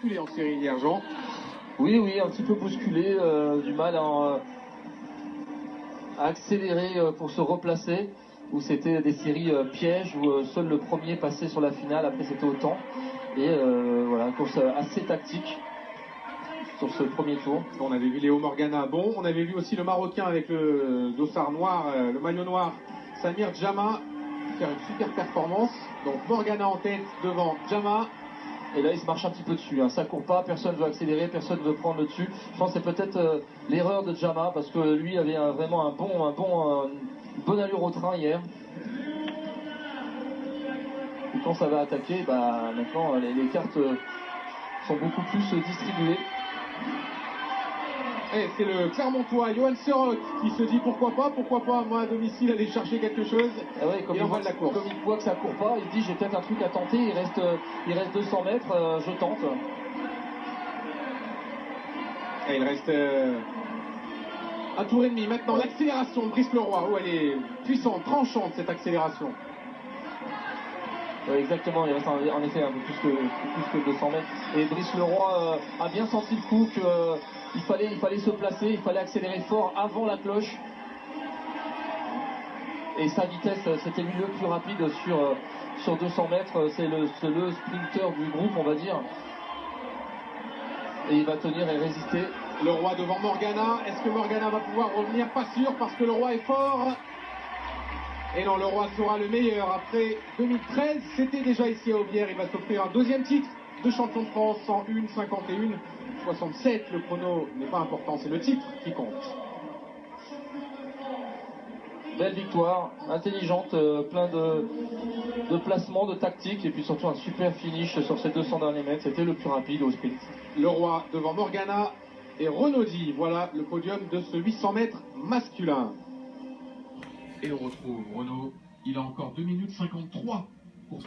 bousculé en série hier, Jean. Oui, un petit peu bousculé, du mal à accélérer pour se replacer, où c'était des séries pièges, où seul le premier passait sur la finale, après c'était au temps. Et voilà, course assez tactique sur ce premier tour. On avait vu Léo Morgana, bon, on avait vu aussi le Marocain avec le dossard noir, le maillot noir, Samir Djama, faire une super performance. Donc Morgana en tête devant Djama. Et là, il se marche un petit peu dessus. Hein. Ça court pas, personne ne veut accélérer, personne ne veut prendre le dessus. Je pense que c'est peut-être l'erreur de Djama, parce que lui avait vraiment une bonne allure au train hier. Et quand ça va attaquer, bah, maintenant les cartes sont beaucoup plus distribuées. Et c'est le Clermontois, Johan Seroc, qui se dit pourquoi pas, moi à domicile aller chercher quelque chose. Ah ouais, comme il envoie de la course. Comme il voit que ça court pas, il dit j'ai peut-être un truc à tenter, il reste 200 mètres, je tente. Et il reste un tour et demi. Maintenant l'accélération de Brice Leroy, où elle est puissante, tranchante cette accélération. Ouais, exactement, il reste en effet un peu plus que 200 mètres. Et Brice Leroy a bien senti le coup qu'il fallait se placer, il fallait accélérer fort avant la cloche. Et sa vitesse, c'était lui le plus rapide sur 200 mètres. C'est le sprinter du groupe, on va dire. Et il va tenir et résister. Le Roi devant Morgana. Est-ce que Morgana va pouvoir revenir? Pas sûr, parce que le Roi est fort. Et non, le Roi sera le meilleur. Après 2013, c'était déjà ici à Aubière. Il va s'offrir un deuxième titre de champion de France, 101, 51, 67. Le chrono n'est pas important, c'est le titre qui compte. Belle victoire, intelligente, plein de placements, de tactiques, et puis surtout un super finish sur ces 200 derniers mètres. C'était le plus rapide au sprint. Le Roi devant Morgana et Renaudie. Voilà le podium de ce 800 mètres masculin. Et on retrouve Renaud, il a encore 2 minutes 53